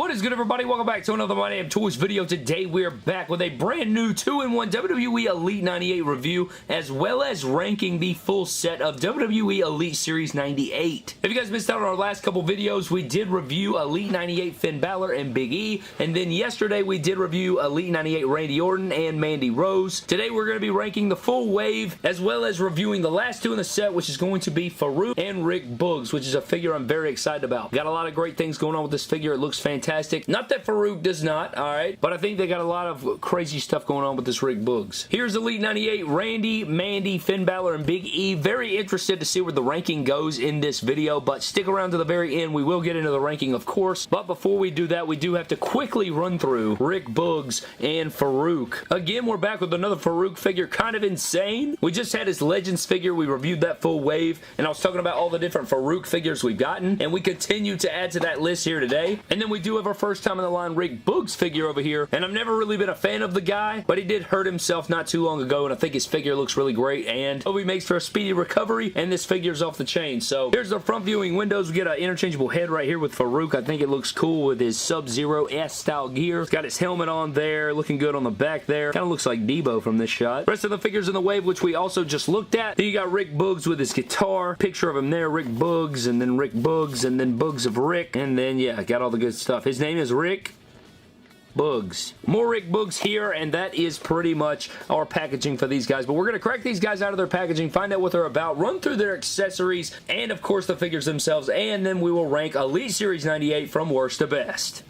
What is good, everybody? Welcome back to another My Damn Toys video. Today we're back with a brand new 2-in-1 WWE Elite 98 review, as well as ranking the full set of WWE Elite Series 98. If you guys missed out on our last couple videos, we did review Elite 98 Finn Balor and Big E, and then yesterday we did review Elite 98 Randy Orton and Mandy Rose. Today we're going to be ranking the full wave, as well as reviewing the last two in the set, which is going to be Farouk and Rick Boogs, which is a figure I'm very excited about. Got a lot of great things going on with this figure. It looks fantastic. Not that Farouk does not, alright, but I think they got a lot of crazy stuff going on with this Rick Boogs. Here's Elite 98, Randy, Mandy, Finn Balor, and Big E. Very interested to see where the ranking goes in this video, but stick around to the very end. We will get into the ranking, of course, but before we do that, we do have to quickly run through Rick Boogs and Farouk. Again, we're back with another Farouk figure, kind of insane. We just had his Legends figure. We reviewed that full wave, and I was talking about all the different Farouk figures we've gotten, and we continue to add to that list here today. And then we do have our first time in the line Rick Boogs figure over here, and I've never really been a fan of the guy, but he did hurt himself not too long ago, and I think his figure looks really great, and hope he makes for a speedy recovery, and this figure's off the chain. So here's the front viewing windows. We get an interchangeable head right here with Farouk. I think it looks cool with his Sub-Zero S-style gear. He's got his helmet on there, looking good on the back there. Kind of looks like Debo from this shot. Rest of the figures in the wave, which we also just looked at. Then you got Rick Boogs with his guitar. Picture of him there, Rick Boogs, and then Rick Boogs, and then Boogs of Rick, and then, yeah, got all the good stuff. His name is Rick Boogs. More Rick Boogs here, and that is pretty much our packaging for these guys. But we're going to crack these guys out of their packaging, find out what they're about, run through their accessories, and of course the figures themselves, and then we will rank Elite Series 98 from worst to best.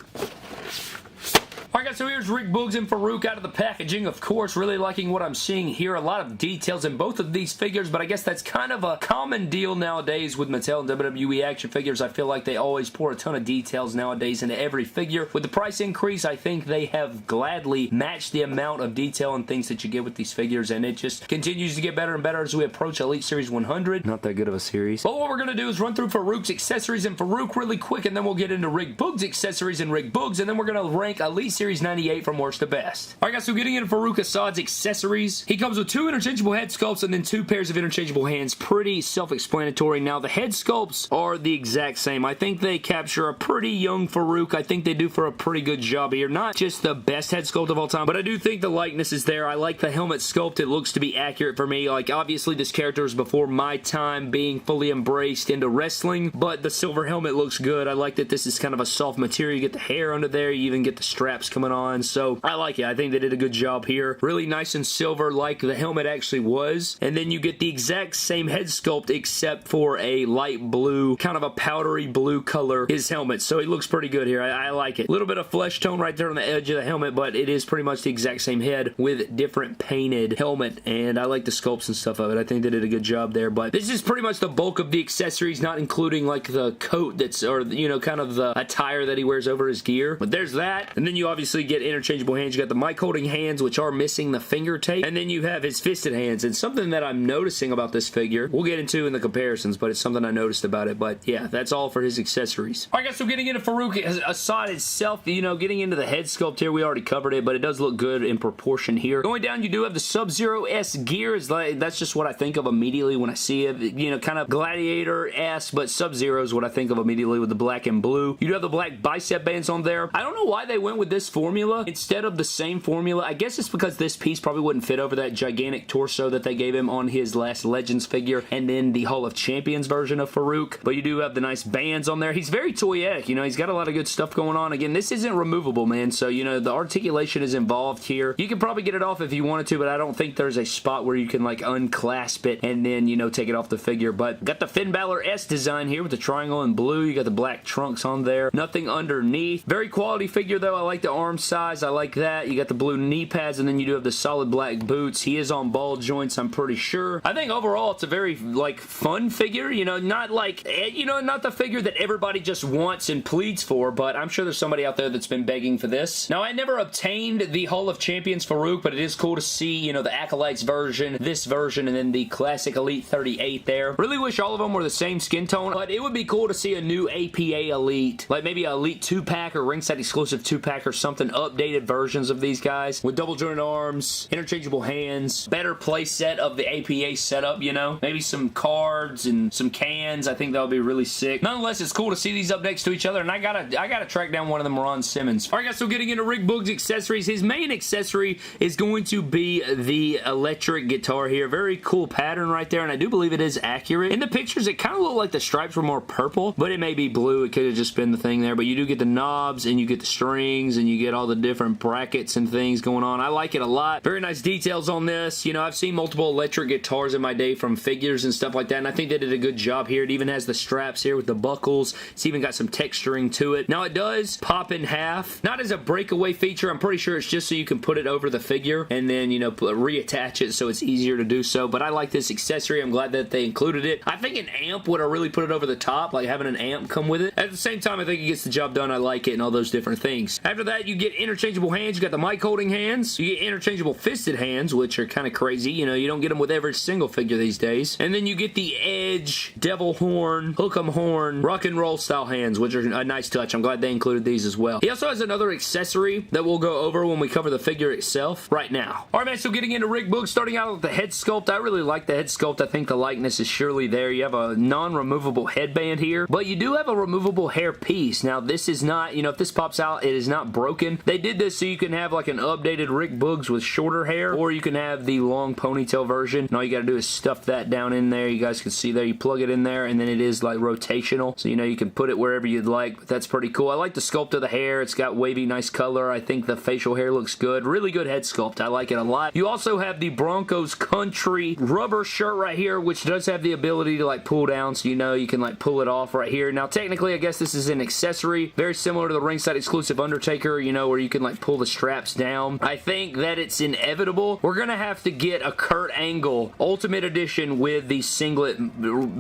Alright guys, so here's Rick Boogs and Farouk out of the packaging. Of course, really liking what I'm seeing here. A lot of details in both of these figures, but I guess that's kind of a common deal nowadays with Mattel and WWE action figures. I feel like they always pour a ton of details nowadays into every figure. With the price increase, I think they have gladly matched the amount of detail and things that you get with these figures, and it just continues to get better and better as we approach Elite Series 100. Not that good of a series. But what we're going to do is run through Farouk's accessories and Farouk really quick, and then we'll get into Rick Boogs' accessories and Rick Boogs, and then we're going to rank Elite Series 98 from worst to best. Alright guys, so getting into Farouk Assad's accessories. He comes with 2 interchangeable head sculpts and then 2 pairs of interchangeable hands. Pretty self-explanatory. Now, the head sculpts are the exact same. I think they capture a pretty young Farouk. I think they do for a pretty good job here. Not just the best head sculpt of all time, but I do think the likeness is there. I like the helmet sculpt. It looks to be accurate for me. Like, obviously, this character is before my time being fully embraced into wrestling, but the silver helmet looks good. I like that this is kind of a soft material. You get the hair under there. You even get the straps coming on. So I like it. I think they did a good job here. Really nice and silver like the helmet actually was. And then you get the exact same head sculpt except for a light blue, kind of a powdery blue color, his helmet. So he looks pretty good here. I like it. A little bit of flesh tone right there on the edge of the helmet, but it is pretty much the exact same head with different painted helmet. And I like the sculpts and stuff of it. I think they did a good job there. But this is pretty much the bulk of the accessories, not including like the coat that's, or you know, kind of the attire that he wears over his gear. But there's that. And then you obviously get interchangeable hands. You got the mic holding hands, which are missing the finger tape, and then you have his fisted hands. And something that I'm noticing about this figure, we'll get into in the comparisons, but it's something I noticed about it. But yeah, that's all for his accessories. Alright guys, so getting into Farouk Assad itself, you know, getting into the head sculpt here, we already covered it, but it does look good in proportion here. Going down, you do have the Sub-Zero S gear. That's just what I think of immediately when I see it. You know, kind of Gladiator-esque, but Sub-Zero is what I think of immediately with the black and blue. You do have the black bicep bands on there. I don't know why they went with this formula instead of the same formula. I guess it's because this piece probably wouldn't fit over that gigantic torso that they gave him on his last Legends figure and then the Hall of Champions version of Farouk. But you do have the nice bands on there. He's very toyetic, you know, he's got a lot of good stuff going on. Again, this isn't removable, man, so, you know, the articulation is involved here. You can probably get it off if you wanted to, but I don't think there's a spot where you can, like, unclasp it and then, you know, take it off the figure. But got the Finn Balor S design here with the triangle in blue. You got the black trunks on there. Nothing underneath. Very quality figure, though. I like the arm size. I like that. You got the blue knee pads, and then you do have the solid black boots. He is on ball joints, I'm pretty sure. I think overall it's a very, like, fun figure, you know, not like, you know, not the figure that everybody just wants and pleads for, but I'm sure there's somebody out there that's been begging for this. Now, I never obtained the Hall of Champions Farouk, but it is cool to see, you know, the Acolytes version, this version, and then the classic Elite 38 there. Really wish all of them were the same skin tone, but it would be cool to see a new APA Elite, like maybe a Elite 2-pack or ringside exclusive 2-pack or something something, updated versions of these guys with double jointed arms, interchangeable hands, better play set of the APA setup, you know, maybe some cards and some cans. I think that would be really sick. Nonetheless, it's cool to see these up next to each other, and I gotta track down one of them, Ron Simmons. Alright guys, so getting into Rick Boogs accessories, his main accessory is going to be the electric guitar here. Very cool pattern right there, and I do believe it is accurate. In the pictures, it kind of looked like the stripes were more purple, but it may be blue. It could have just been the thing there, but you do get the knobs, and you get the strings, and you get all the different brackets and things going on. I like it a lot. Very nice details on this. You know, I've seen multiple electric guitars in my day from figures and stuff like that, and I think they did a good job here. It even has the straps here with the buckles. It's even got some texturing to it. Now, it does pop in half. Not as a breakaway feature. I'm pretty sure it's just so you can put it over the figure and then, you know, reattach it so it's easier to do so, but I like this accessory. I'm glad that they included it. I think an amp would have really put it over the top, like having an amp come with it. At the same time, I think it gets the job done. I like it and all those different things. After that, you get interchangeable hands. You got the mic holding hands. You get interchangeable fisted hands, which are kind of crazy. You know, you don't get them with every single figure these days. And then you get the Edge, Devil Horn, Hook'em Horn, Rock and Roll style hands, which are a nice touch. I'm glad they included these as well. He also has another accessory that we'll go over when we cover the figure itself right now. Alright man, so getting into Rick Boogs, starting out with the head sculpt. I really like the head sculpt. I think the likeness is surely there. You have a non-removable headband here, but you do have a removable hair piece. Now this is not, you know, if this pops out, it is not broken. They did this so you can have like an updated Rick Boogs with shorter hair, or you can have the long ponytail version. And all you gotta do is stuff that down in there. You guys can see there, you plug it in there, and then it is like rotational, so you know you can put it wherever you'd like, but that's pretty cool. I like the sculpt of the hair. It's got wavy, nice color. I think the facial hair looks good. Really good head sculpt. I like it a lot. You also have the Broncos Country rubber shirt right here, which does have the ability to like pull down, so you know you can like pull it off right here. Now technically, I guess this is an accessory, very similar to the ringside exclusive Undertaker, you know, where you can like pull the straps down. I think that it's inevitable. We're gonna have to get a Kurt Angle Ultimate Edition with the singlet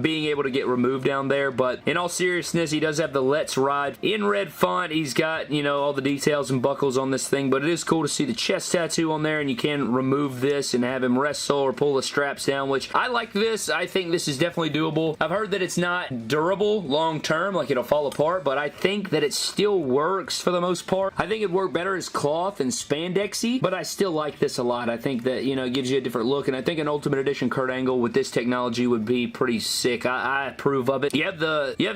being able to get removed down there, but in all seriousness, he does have the Let's Ride in red font. He's got, you know, all the details and buckles on this thing, but it is cool to see the chest tattoo on there, and you can remove this and have him wrestle or pull the straps down, which I like this. I think this is definitely doable. I've heard that it's not durable long term, like it'll fall apart, but I think that it still works for the most part. I think it'd work better as cloth and spandexy, but I still like this a lot. I think that, you know, it gives you a different look, and I think an Ultimate Edition Kurt Angle with this technology would be pretty sick. I approve of it. You have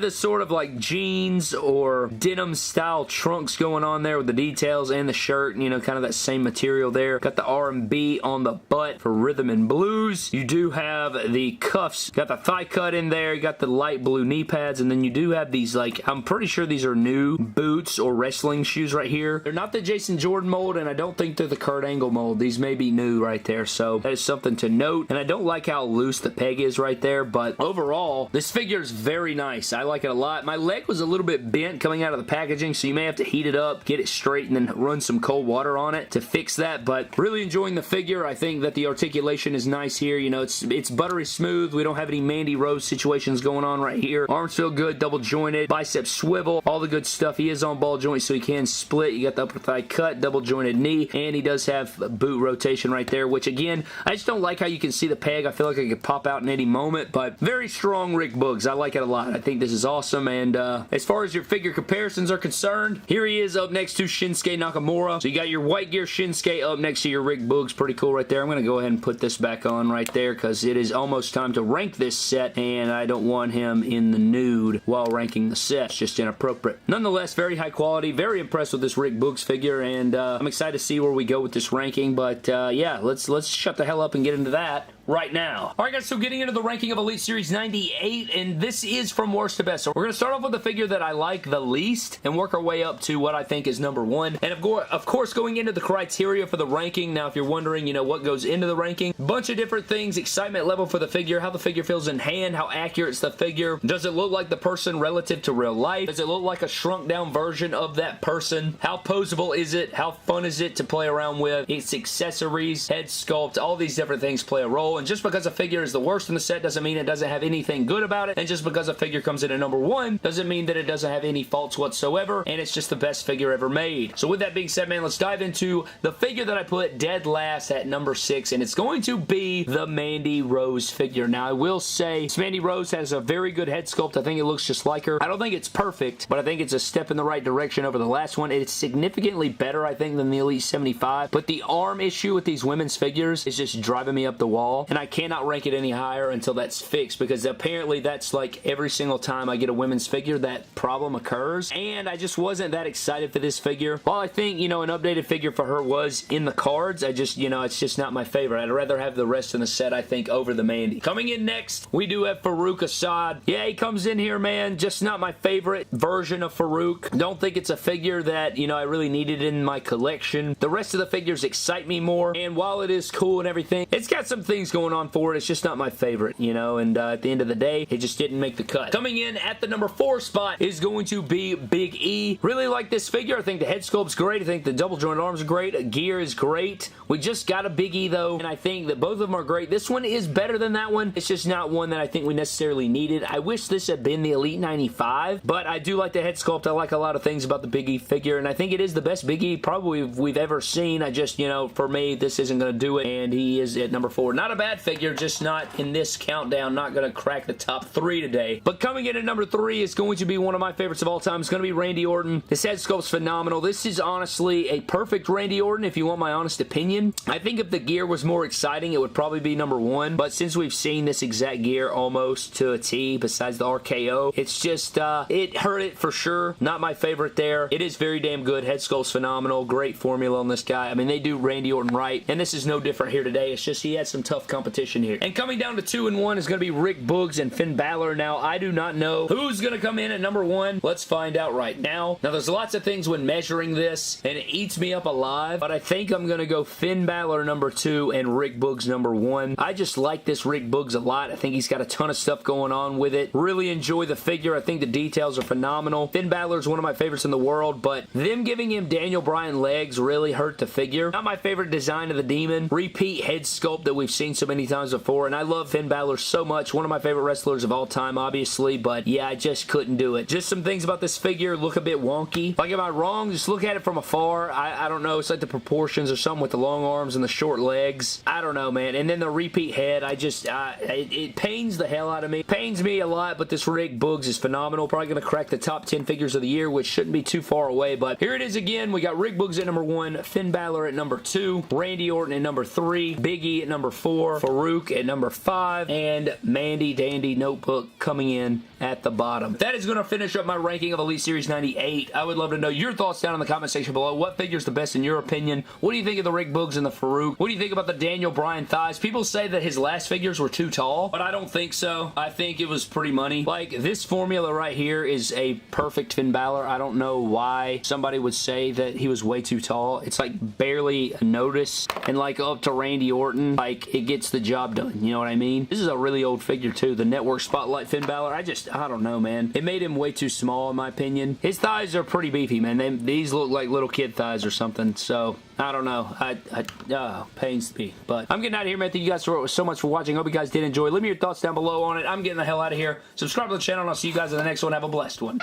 this sort of like jeans or denim style trunks going on there with the details and the shirt, and, you know, kind of that same material there. Got the R&B on the butt for rhythm and blues. You do have the cuffs. Got the thigh cut in there. You got the light blue knee pads, and then you do have these, like, I'm pretty sure these are new boots or wrestling shoes right here. They're not the Jason Jordan mold, and I don't think they're the Kurt Angle mold. These may be new right there, so that is something to note. And I don't like how loose the peg is right there, but overall, this figure is very nice. I like it a lot. My leg was a little bit bent coming out of the packaging, so you may have to heat it up, get it straight, and then run some cold water on it to fix that, but really enjoying the figure. I think that the articulation is nice here. You know, it's buttery smooth. We don't have any Mandy Rose situations going on right here. Arms feel good, double jointed, bicep swivel, all the good stuff. He is on ball joint, so he can split. You got the upper thigh cut, double jointed knee, and he does have boot rotation right there, which again, I just don't like how you can see the peg. I feel like it could pop out in any moment, but very strong Rick Boogs. I like it a lot. I think this is awesome, and as far as your figure comparisons are concerned, here he is up next to Shinsuke Nakamura. So you got your white gear Shinsuke up next to your Rick Boogs. Pretty cool right there. I'm going to go ahead and put this back on right there because it is almost time to rank this set, and I don't want him in the nude while ranking the set. It's just inappropriate. Nonetheless, very high quality. Very impressed with this Rick Boogs figure, and I'm excited to see where we go with this ranking, but yeah, let's shut the hell up and get into that right now. Alright guys, so getting into the ranking of Elite Series 98, and this is from worst to best. So we're going to start off with the figure that I like the least and work our way up to what I think is number one. And of course, going into the criteria for the ranking, now if you're wondering, you know, what goes into the ranking, bunch of different things, excitement level for the figure, how the figure feels in hand, how accurate is the figure, does it look like the person relative to real life, does it look like a shrunk down version of that person, how posable is it, how fun is it to play around with, its accessories, head sculpt, all these different things play a role. overall, and just because a figure is the worst in the set doesn't mean it doesn't have anything good about it, and just because a figure comes in at number 1 doesn't mean that it doesn't have any faults whatsoever, and it's just the best figure ever made. So with that being said, man, let's dive into the figure that I put dead last at number 6, and it's going to be the Mandy Rose figure. Now, I will say, Mandy Rose has a very good head sculpt. I think it looks just like her. I don't think it's perfect, but I think it's a step in the right direction over the last one. It's significantly better, I think, than the Elite 75, but the arm issue with these women's figures is just driving me up the wall, and I cannot rank it any higher until that's fixed, because apparently that's like every single time I get a women's figure that problem occurs, and I just wasn't that excited for this figure. While I think, you know, an updated figure for her was in the cards, I just, you know, it's just not my favorite. I'd rather have the rest in the set, I think, over the Mandy. Coming in next, we do have Farouk Assad. Yeah, he comes in here, man, just not my favorite version of Farouk. Don't think it's a figure that, you know, I really needed in my collection. The rest of the figures excite me more, and while it is cool and everything, it's got some things going on for it. It's just not my favorite, you know, and at the end of the day, it just didn't make the cut. Coming in at the number 4 spot is going to be Big E. Really like this figure. I think the head sculpt's great. I think the double joint arms are great. Gear is great. We just got a Big E, though, and I think that both of them are great. This one is better than that one. It's just not one that I think we necessarily needed. I wish this had been the Elite 95, but I do like the head sculpt. I like a lot of things about the Big E figure, and I think it is the best Big E probably we've ever seen. I just, you know, for me, this isn't going to do it, and he is at number 4. Not a bad figure, just not in this countdown. Not going to crack the top 3 today. But coming in at number 3 is going to be one of my favorites of all time. It's going to be Randy Orton. This head sculpt's phenomenal. This is honestly a perfect Randy Orton, if you want my honest opinion. I think if the gear was more exciting, it would probably be number 1, but since we've seen this exact gear almost to a T, besides the RKO, it's just, it hurt it for sure. Not my favorite there. It is very damn good. Head sculpt's phenomenal. Great formula on this guy. I mean, they do Randy Orton right, and this is no different here today. It's just he had some tough competition here. And coming down to 2 and 1 is going to be Rick Boogs and Finn Balor. Now, I do not know who's going to come in at number 1. Let's find out right now. Now, there's lots of things when measuring this, and it eats me up alive, but I think I'm going to go Finn Balor number 2 and Rick Boogs number 1. I just like this Rick Boogs a lot. I think he's got a ton of stuff going on with it. Really enjoy the figure. I think the details are phenomenal. Finn Balor is one of my favorites in the world, but them giving him Daniel Bryan legs really hurt the figure. Not my favorite design of the Demon. Repeat head sculpt that we've seen so many times before, and I love Finn Balor so much. One of my favorite wrestlers of all time, obviously, but yeah, I just couldn't do it. Just some things about this figure look a bit wonky. Like, am I wrong? Just look at it from afar. I don't know. It's like the proportions or something with the long arms and the short legs. I don't know, man. And then the repeat head, I just, it pains the hell out of me. Pains me a lot, but this Rick Boogs is phenomenal. Probably going to crack the top 10 figures of the year, which shouldn't be too far away, but here it is again. We got Rick Boogs at number 1, Finn Balor at number 2, Randy Orton at number 3, Big E at number 4, Farouk at number 5, and Mandy Dandy Notebook coming in at the bottom. That is going to finish up my ranking of Elite Series 98. I would love to know your thoughts down in the comment section below. What figure is the best in your opinion? What do you think of the Rick Boogs and the Farouk? What do you think about the Daniel Bryan thighs? People say that his last figures were too tall, but I don't think so. I think it was pretty money. Like, this formula right here is a perfect Finn Balor. I don't know why somebody would say that he was way too tall. It's like barely a notice, and like up to Randy Orton, like it gets the job done. You know what I mean? This is a really old figure too. The Network Spotlight Finn Balor. I don't know, man. It made him way too small in my opinion. His thighs are pretty beefy, man. These look like little kid thighs or something, so I don't know. Pains me. But I'm getting out of here, man. Thank you guys so much for watching. Hope you guys did enjoy. Leave me your thoughts down below on it. I'm getting the hell out of here. Subscribe to the channel, and I'll see you guys in the next one. Have a blessed one.